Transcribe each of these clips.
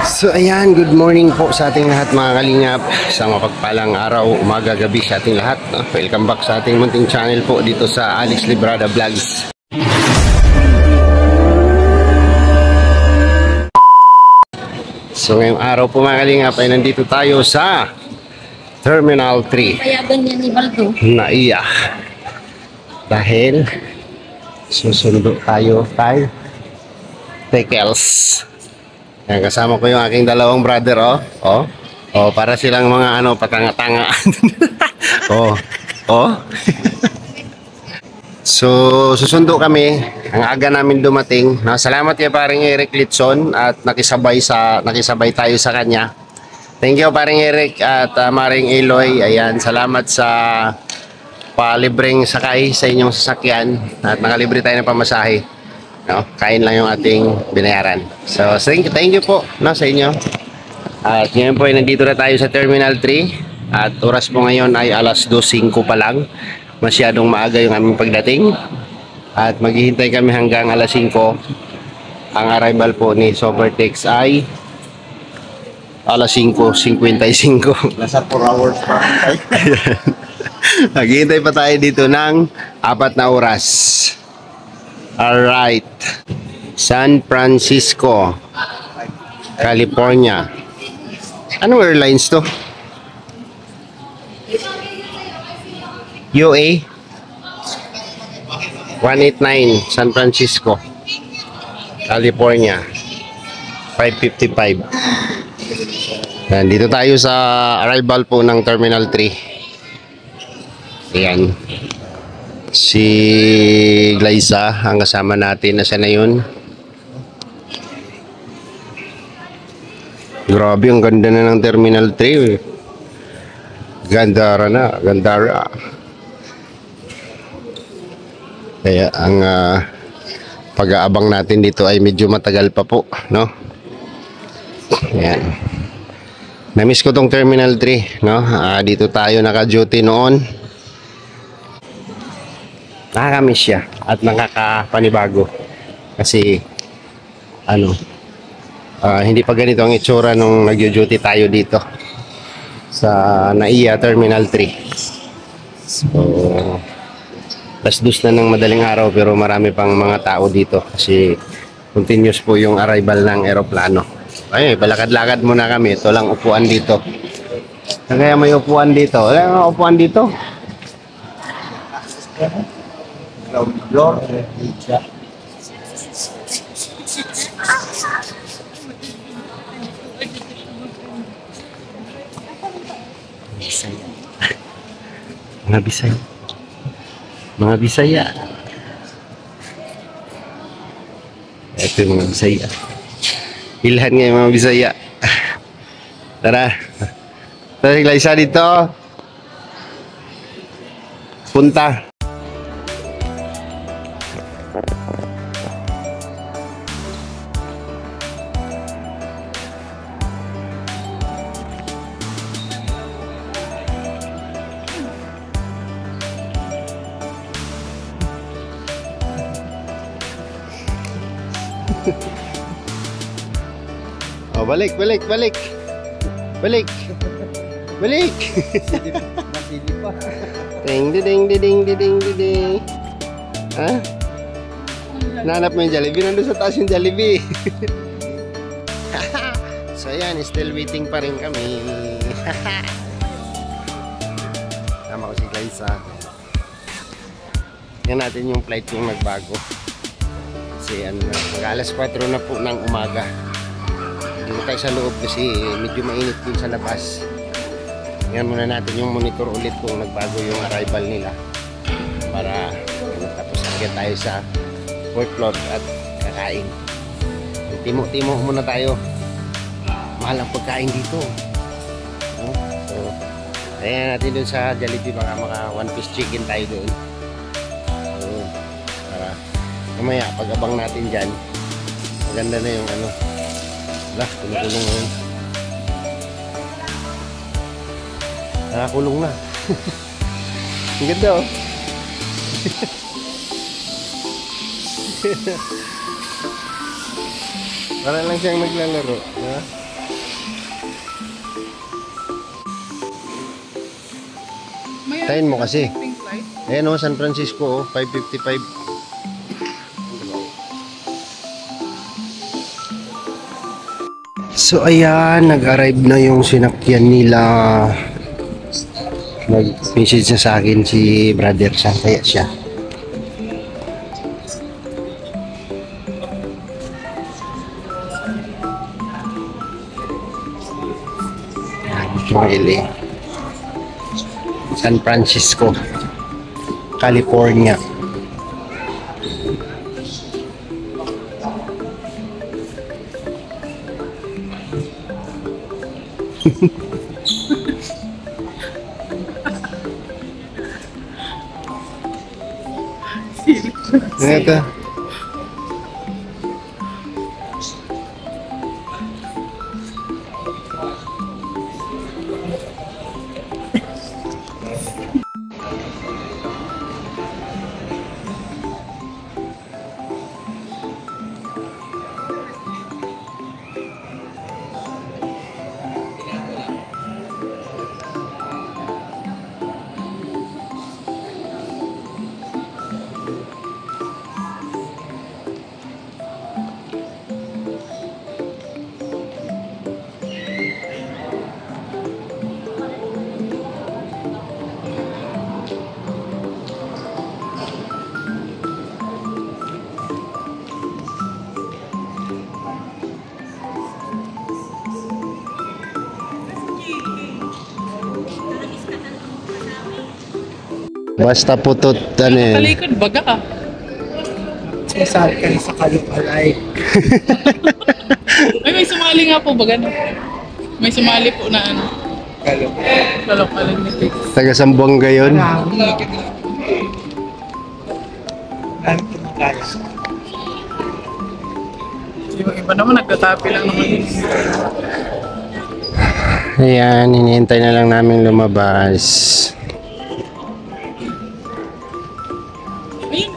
So ayan, good morning po sa ating lahat mga kalingap. Sa mapagpalang araw, umaga, gabi sa ating lahat. Welcome back sa ating munting channel po dito sa Alex Librada Vlogs. So ngayong araw po mga kalingap ay nandito tayo sa Terminal 3. Payagan niya ni Baldo. Naiya. Dahil susundo tayo kay Tekels. Yan, kasama ko yung aking dalawang brother, para silang mga patanga-tanga. So, susundo kami. Ang aga namin dumating. Salamat kay paring Eric Litson at nakisabay tayo sa kanya. Thank you paring Eric at maring Eloy. Ayan, salamat sa palibreng sakay sa inyong sasakyan at nakalibre tayo ng pamasahe. Kain lang yung ating binayaran. So, thank you po sa inyo. At ngayon po ay nandito na tayo sa Terminal 3. At oras po ngayon ay alas 2:05 pa lang. Masyadong maaga yung aming pagdating. At maghihintay kami hanggang alas 5. Ang arrival po ni Sobertex ay alas 5:55. Nasa 4 hours pa. Maghihintay pa tayo dito ng 4 na oras. Alright, San Francisco, California. Anong airlines to? UA 189, San Francisco, California, 5:55. Nandito tayo sa arrival po ng Terminal 3. Ayan. Si Glyza ang kasama natin. Nasaan na yun? Grabe, ang ganda na ng Terminal 3. Gandara na, Gandara. Kaya ang pag-aabang natin dito ay medyo matagal pa po, no? Ayan. Na-miss ko tong Terminal 3, no? Dito tayo naka-duty noon. Nakakamiss siya at nakakapanibago kasi hindi pa ganito ang itsura nung nag-duty tayo dito sa Naiya Terminal 3. So lasdos na ng madaling araw pero marami pang mga tao dito kasi continuous po yung arrival ng eroplano. Ay, balakad-lakad muna kami. Ito lang upuan dito. Kaya may upuan dito. Wala upuan dito. Floor. Mga Bisaya. Mga Bisaya. Ito yung mga Bisaya. Ilhan nga yung mga Bisaya. Tara. Tara, Glyza dito. Punta. Balik. Balik. Ding ding. Ha? Nanap mo yung Jollibee. Nandun sa taas yung Jollibee. So ayan, still waiting pa rin kami. Tama ko si Glyza. Yan natin yung flight yung nagbago. Kasi mag-alas 4 na po ng umaga. Dito tayo sa loob kasi medyo mainit din sa labas. Tingnan muna natin yung monitor ulit kung nagbago yung arrival nila para tapos agad tayo sa 4th floor at kakain. Timo-timo muna tayo. Mahal ang pagkain dito. So ayan natin dun sa Jollibee, baka maka 1-piece chicken tayo doon. So, para mamaya pag-abang natin dyan, maganda na yung Lah, kumukulong ngayon. Nakakulong na. Ang ganda, oh. Para lang siyang naglalaro. Ha? Tayin mo kasi. Pink light. Ayan o, San Francisco, 5:55. So ayan, nag-arrive na yung sinakyan nila. Nag-message na sa akin si brother siya, kaya siya. Smiley. San Francisco, California. Ito. Basta putot ano yan. Talikod, baga ka. Sinasabi ka sa kalipalay. Ay, may sumali nga po, baga no? May sumali po na ano. Kalok-kalok ni Tix. Taga Sambuanga yun. Yung iba naman, nagtatapi lang naman yun. Ayan, hinihintay na lang namin lumabas.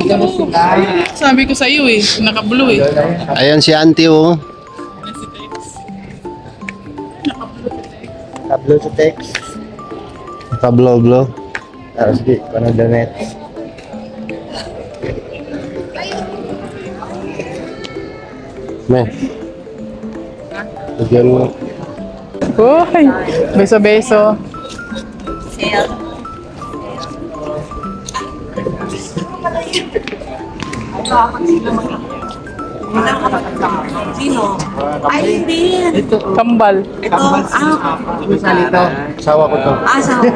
Ayun, po. Sabi ko sa iyo eh, naka-blue eh. Ayan si auntie oh. Yan si Tix. Tablo sa text. Naka-blow-blow. Tapos di, paano damit. Me. Bigyan mo. Uy, beso-beso. Sino? Ay, din. Kambal. Ito, Salito. Sawa ko to. sawa ko.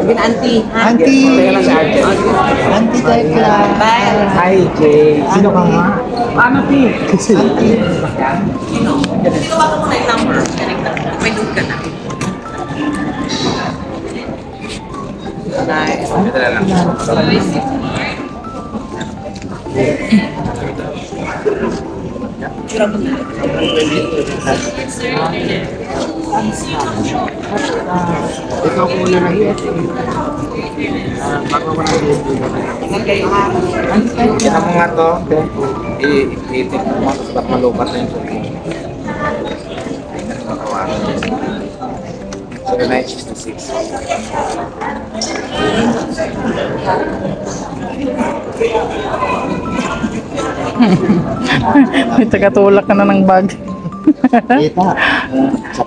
Binanti. Auntie! Auntie Tekla! Bye. Hi, Jay! Sino ka nga? Sino? Sino ba mo na yung number? May look ka na. Nice. Ikaw ko muna na hit. Bago ko na hit. Kita mo nga to. I-tip mo sa ba't malupat na yung suki. 0966. May tagatulak ka na ng bag. Kita.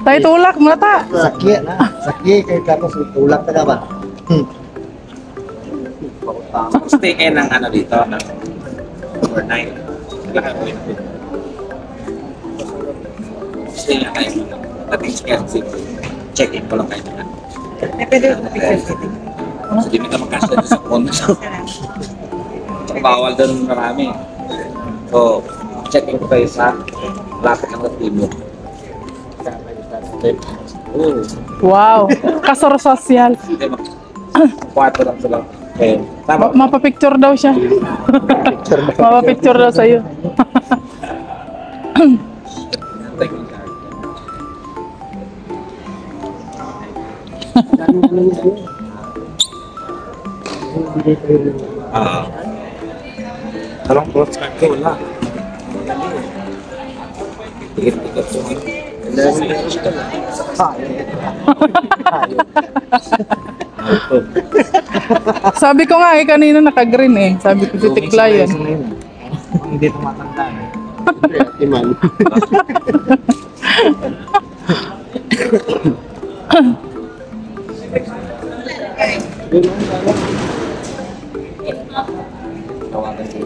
Tayo tulak, mata. Sakya na. Sakya kay tapos tulak ka ba? Stay kayo ng ano dito, ng overnight. Kailangan ko yun. Stay nga tayo. Dating sa KFC. Check-in ko lang kayo na. Pwede ko picture. So, di na magkasya doon sa condo. Tsaka bawal doon marami. So, check-in ko kayo sa lapit ng Latino. Oo. Wow, kasor sosyal. Hindi, kwarto lang sila. Okay. Tama. Mapapicture daw siya. Mapapicture daw sa'yo. Thank you, Gary. Talong close card ko, wala. Ticket-ticket ko. Sabi ko nga kanina naka-green eh. Sabi ko si Tikla yun. Hindi tumatanda. Iman. Tawagan ko.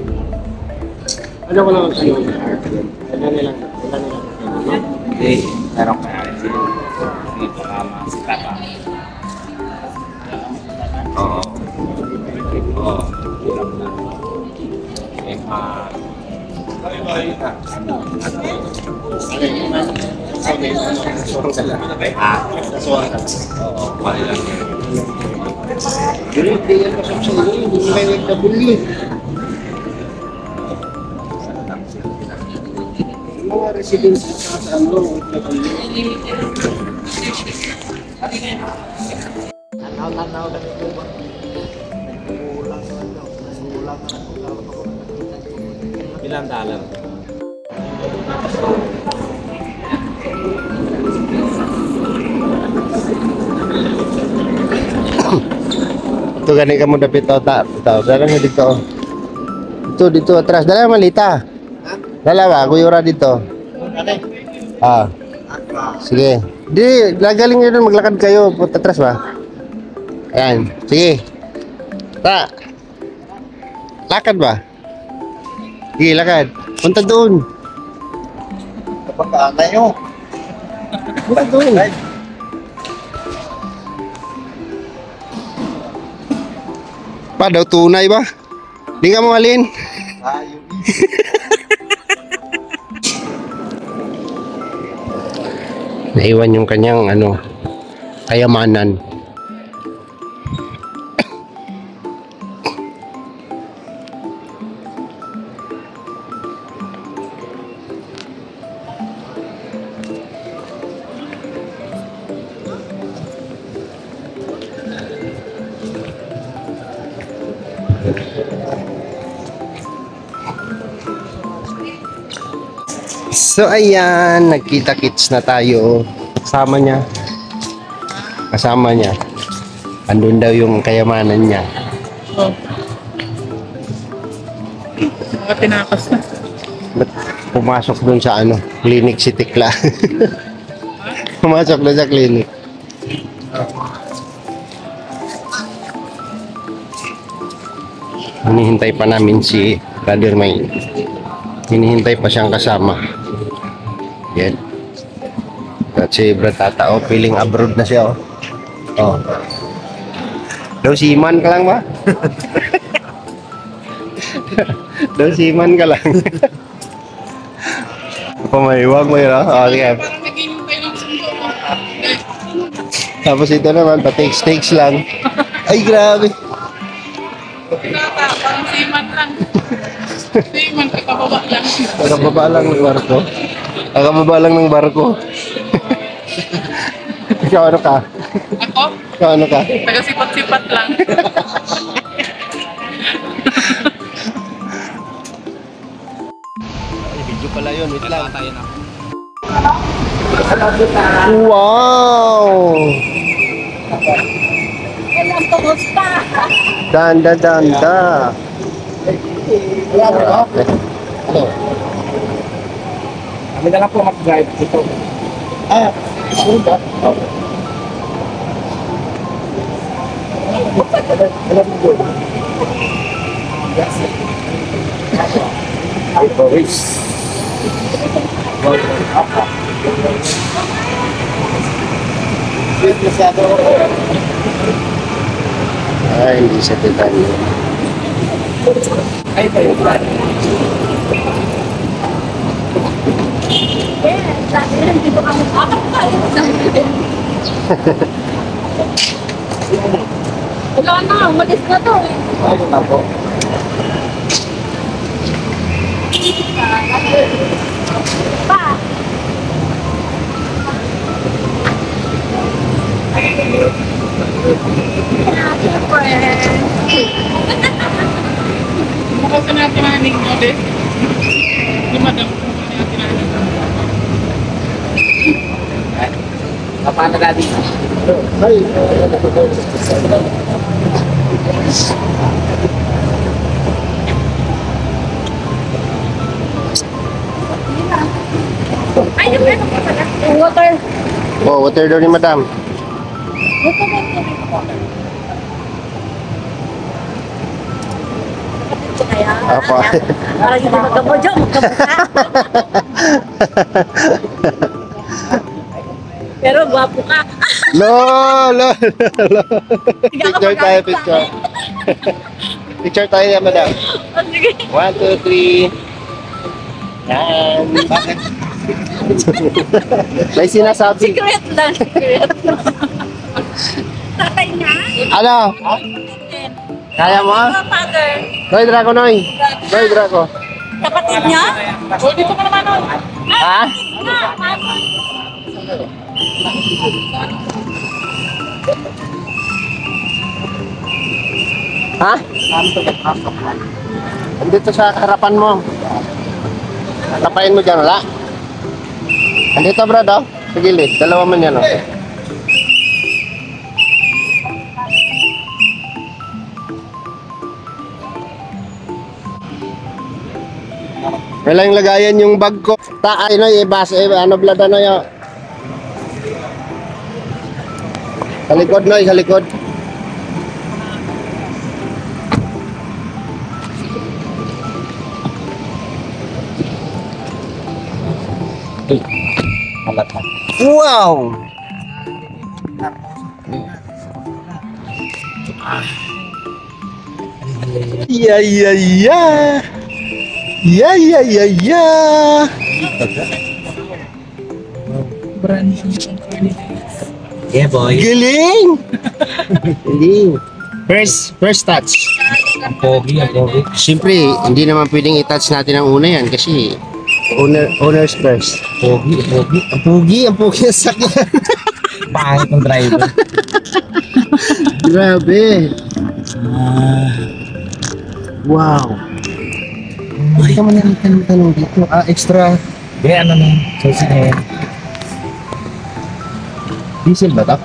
Ano ko lang ang sa'yo? Wala nilang. Hindi, meron kaya rin sila. Hindi pa kama si Papa. Oo. Oo. Hirap na. Eh, oo, wala lang. Hindi, hindi yan pasok sa iyo. Hindi mo kayo nagkabuli. Mga residents sa ano, Ilang dollar? ito gani ka mo dapit o ta. Ito, dala mo dito. Dito atras. Dala malita. Dala ba? Kuyura dito. Ah. Sige. Di, lagaling nyo doon. Maglakad kayo. Punta atras ba? Ayan. Sige. Ta. Lakad ba? Sige, lakad. Punta doon. Kapag kaanay nyo. Punta doon. Pa daw tunay ba? Di ka mo alin? Ayun. Naiwan yung kanyang ano, kayamanan. So ayan, nagkita-kits na tayo. Kasama niya. Kasama niya. Andun daw yung kayamanan niya. Oh. Mga tinakas na. Ba't pumasok dun sa ano, clinic si Tikla? Pumasok dun sa clinic. Hinihintay pa namin si Brother May. Hinihintay pa siyang kasama. Yan. At si Brad Tata, oh, feeling abroad na siya, oh. Oh. Daw seaman ka lang ba? Daw seaman ka lang. Pamahiwag mo yun, oh. Oh, sige. Parang naghihintay ng sundo mo. Tapos ito naman, pa-takes lang. Ay, grabe. Tata, parang seaman lang. Seaman, kakababa lang. Kakababa lang ng barko. Kakababa lang ng barko. Ikaw ano ka? Ako, Ikaw ano ka? taga-sipat-sipat lang. Ay, video pala yun. Wait lang. Tayo na. Wow! Danda, danda. Ano? Kami na lang po mag-drive dito. Ah, sure ba? Ay, Boris. Ay, hindi sa Titanyo. Ay, kayo ba? Wala na, umalis na to eh. Ay, na po. Pa! Mukha sa natin naning mo, Des. Di madam, mukha natin naning. Papa na daddy. Ay, yung ano pa pala? Yung water. Oh, water daw ni madam. Ito ba yung tubig ko? Kapit ko kaya? Apa? Para hindi magkamodyo, magkamuka. Pero gwapo ka. No, no, no. Sige ako Picture tayo, magalit picture. Picture tayo ya, madam. Oh, sige. 1, 2, 3. Yan. May sinasabi. Secret lang, secret. Tatay niya? Ano? Kaya mo? Oh, father. Noy, Draco, Noy. Noy, Draco. Kapatid niya? Oh, dito ka naman, oh. Ha? Ha? Andito sa harapan mo. Tapain mo dyan, wala? Andito, brad, oh. Sa gilid. Dalawa man yan, oh. Kailang lagayan yung bag ko. Taay, no, ibas, ano, blad, ano, yun. Sa likod, no, sa likod. Halata. Wow! Yeah, yeah, yeah! Yeah, yeah, yeah, yeah! Brand new yung kanina. Yeah, boy. Galing! Galing! First touch. Ang pogi, ang pogi. Siyempre, hindi naman pwedeng i-touch natin ang una yan kasi owner's first. Pogi, pogi. Ang pogi ang sakyan. Pangit ng driver. Grabe. Wow. Hindi ka man tanong dito. Extra. Kaya ano na, susi na yan. Diesel ba ito?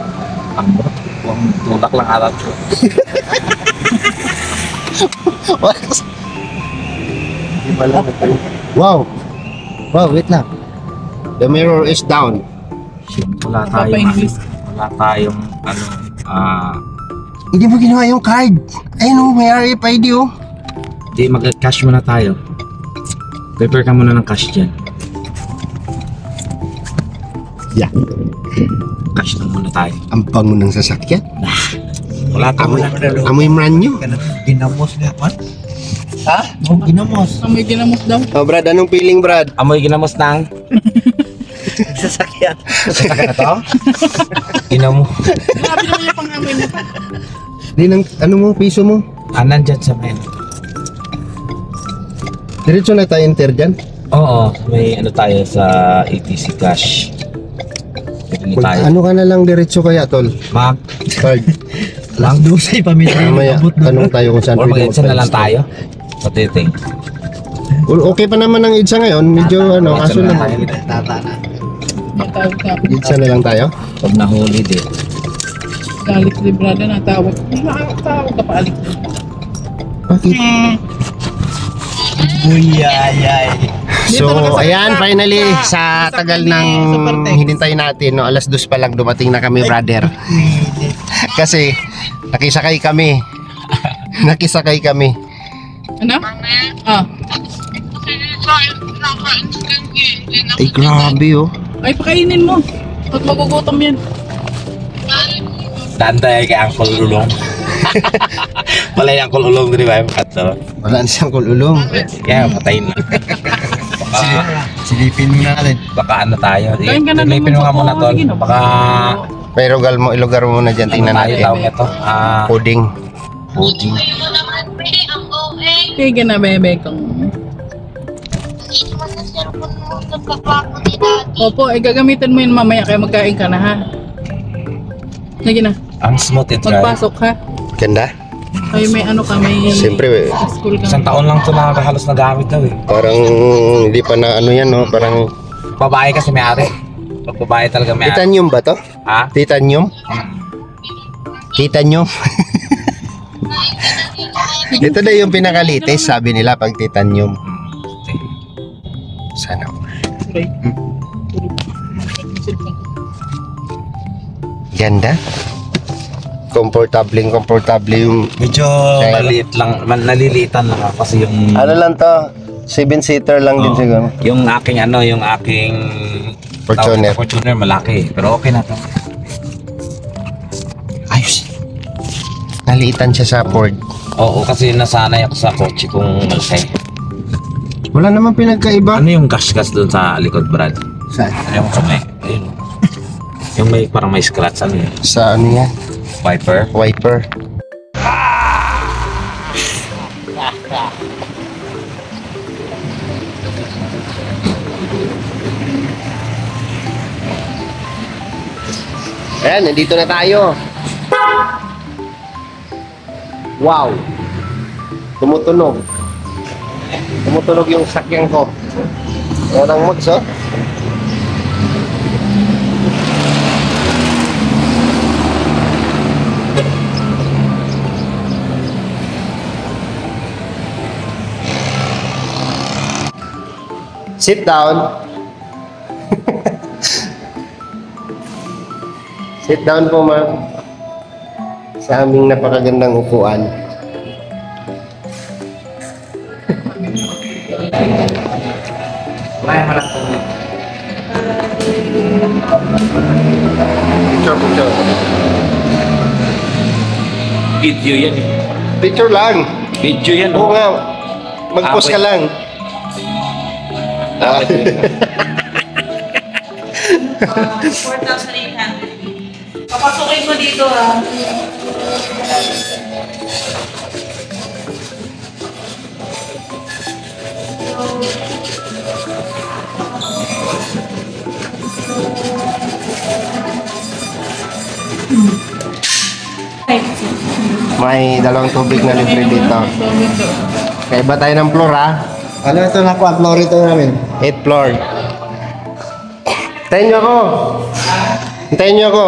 Ang bro. Huwag tulak lang alat ko. Wow. Wow, wait lang. The mirror is down. Shit, wala Papa tayong, English. wala tayong, Hindi mo ginawa yung card. Ayun o, may RFID oh. di mag-cash muna tayo. Prepare ka muna ng cash dyan. Yeah. Cash lang muna tayo. Ang bango ng sasakyan. Wala tayong Amoy brand new. Ginamos niya, man? Ha? Oh, ginamos. May ginamos daw. Oh, Brad, anong feeling, Brad? Amoy ginamos ng Sasakyan. sasakyan na to? Ginamo. Grabe naman yung pang-amoy mo. Di nang, ano mo, piso mo? Nandyan sa men. Diretso na tayo enter dyan. Oo, may ano tayo sa ATC cash. Pili tayo. Ano ka na lang diretso kaya, tol? Ma'am, Card. Alas 12 pamilya. Mamaya, tanong tayo kung saan or pwede mag-edsa na lang magpa-install. tayo. What do you think? Well, okay pa naman ang EDSA ngayon. Medyo ano, Mag-edsa kaso na lang. tayo. Tata na. Matawag-tawag. EDSA na lang tayo. Pag nahuli din. Alex Librada na tawag. Nakakatawag ka pa, Alex. Bakit? Buyayay. So, ayan, finally, sa tagal ng hinintay natin, no, alas 2 pa lang dumating na kami, brother. Kasi, nakisakay kami. Nakisakay kami. Ano? Ah. Ay, grabe, oh. Ay, pakainin mo. At magugutom yan. Tanda kay Uncle Ulong. Wala yung Uncle Ulong din ba? Ato. Wala na siyang kululong. Kaya patayin na. Silipin mo na natin. Baka ano tayo. Kain ka na Silipin mo naman nga sa muna tol. Sige, no? Baka Pero ilugar mo na dyan, ano tingnan tayo natin. tawag ito. Coding. Pudding. Sige na, bebe kong. Opo, gagamitin mo yun mamaya kaya magkain ka na ha. Sige na, Ang smooth it, right? magpasok ha. Ganda. Ay, may ano ka, may Siyempre, school ka. Isang taon lang ito na halos nagamit daw eh. parang hindi pa na ano yan, no? Parang Babae kasi may ari. Magbabayad talaga may Titanium ba to? Ha? Titanium? Titanium? Ito na yung pinakalitis, sabi nila pag titanium. Sana. Okay. Ganda. Komportable yung... Medyo maliit lang, nalilitan lang ako kasi yung Ano lang to? 7-seater lang din siguro. yung aking Fortuner. Fortuner malaki, pero okay na to. Ayos. Naliitan siya sa Ford. Oo, kasi nasanay ako sa kotse kung malaki. Wala naman pinagkaiba. Ano yung gas-gas doon sa likod, Brad? Sa, Ano yung kamay? Ayun. Yung may parang may scratch, ano yun? sa ano yan? Wiper? Wiper. Ayan, nandito na tayo. Wow. Tumutunog. Tumutunog yung sakyan ko. Ayan ang mods, oh. Sit down. Sit down po, ma'am. Sa aming napakagandang upuan. Picture. Video yan eh. Picture lang. Video yan. Oo nga. Mag-post ka lang. Ah. 4,800. Papasukin mo dito ah. May dalawang tubig na libre dito. Kaya iba tayo ng floor, ha? Ano ito na po? Ang floor ito namin. 8th floor. Hintayin niyo ako. Hintayin niyo ako.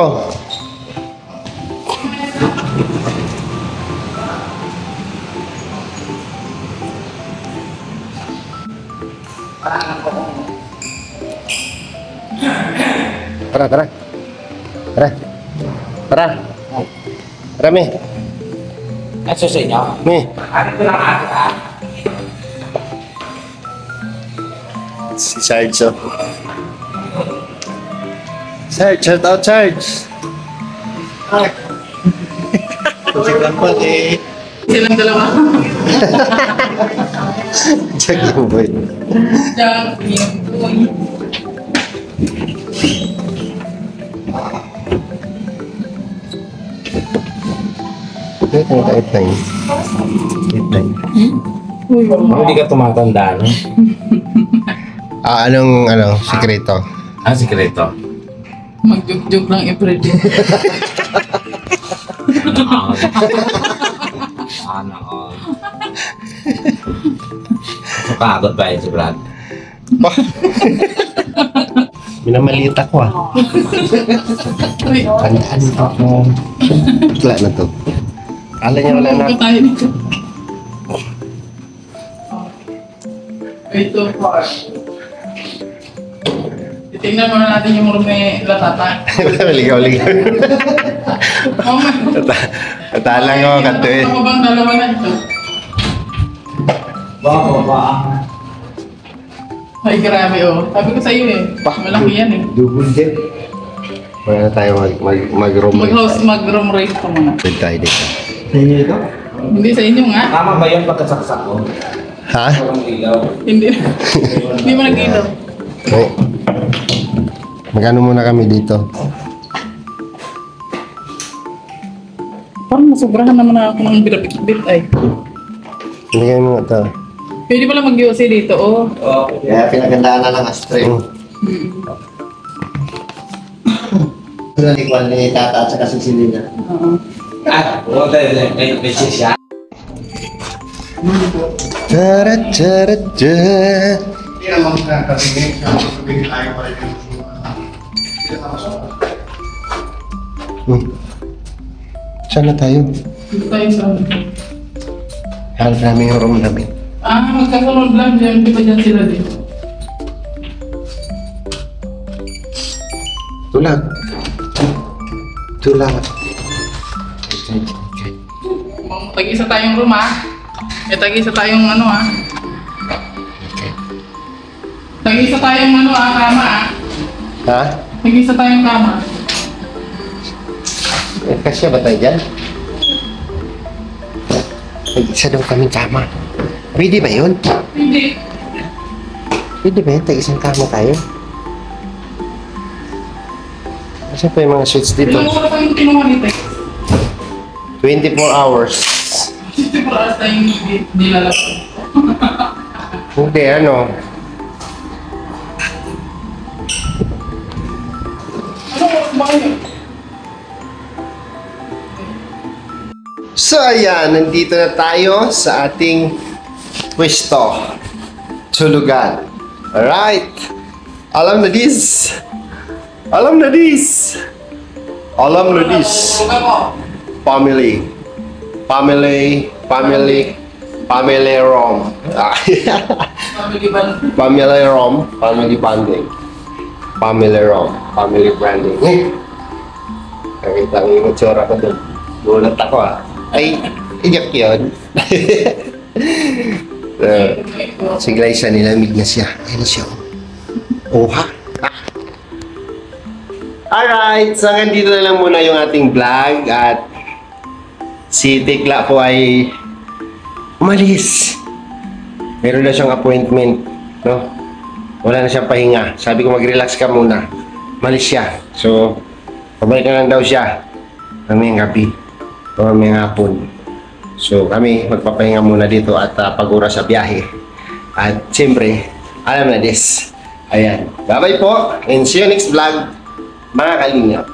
Tara. Tara, Mi. At sa inyo? Mi. Si Sarge, oh. Sarge, shout out, Sarge. Sigang pa eh. Silang dalawa. Check yung boy. Jack, yung boy. Ito yung 8-9. 8-9. Hindi ka tumatanda, no? Ah, anong sikreto? Ah, sikreto. Mag-joke lang everyday. Ano ko. Pagod ba yun si Brad? Minamaliit ako, ah. Uy, Tandaan mo ako. Wala na to. Kala niya wala na. huwag tayo dito. Ito pa. Titingnan muna natin yung room ni Latata. Ligaw. Mama. Tatalang ako, katuin. Ano bang dalawa na ito? Ba. Ay, grabe oh. Sabi ko sa iyo eh. Malaki yan eh. Double jet. Wala na tayo mag-room Mag-room rate ko muna. Pwede tayo dito. Sa inyo ito? Hindi sa inyo nga. Tama ba yun pagkasaksak ko? Ha? Walang ilaw. Hindi. Hindi mo nag-ilaw. Okay. Magkano muna kami dito? Parang nasubrahan naman ako ng bit ay. Bigay mo nga ito. Pwede pala mag-UC dito oh. Kaya pinagandaan na lang astray. Nalikuan ni Tata at saka si Silina. Oo. Ah, may siya. Tara. Saan na tayo? Dito tayo sa ano. Hanap namin yung room namin. Magkasunod lang dyan. Di ba dyan sila dito? Ito lang. Ito lang. Tag-isa tayong room tag-isa tayong ano Tag-isa tayong ano kama Ha? Tag-isa tayong kama. Kasya ba tayo dyan? Tag-isa daw kaming kama. Pwede ba yun? Hindi. Pwede ba yun? Tag-isang kama tayo? Kasi pa yung mga suits dito? Ilang oras ang kinuha ni Tex? 24 hours. 64 hours tayong nilalabas. Hindi, ano? Ano oras ba kayo? So ayan, nandito na tayo sa ating pwesto. Tulugan. Alright. Alam na this. Alam na this. Alam na this. Family. Family. Family. Family Rom. Family ba? Family Rom. Family bonding. Family Rom. Family branding. Nakita mo yung tsura ko doon. Gulat ako Ay, iyak yun. Si Glyza, nilamig na siya. Ayun na siya. Oha. Alright, so hanggang dito na lang muna yung ating vlog at si Tekla po ay umalis. Meron na siyang appointment, no? Wala na siyang pahinga. Sabi ko mag-relax ka muna. Umalis siya. So, pabalik na lang daw siya. Mamayang gabi. O mamayang hapon. So, kami magpapahinga muna dito at pag-ura sa biyahe. At siyempre, alam na this. Ayan. Bye-bye po and see you next vlog. Mga kalingap.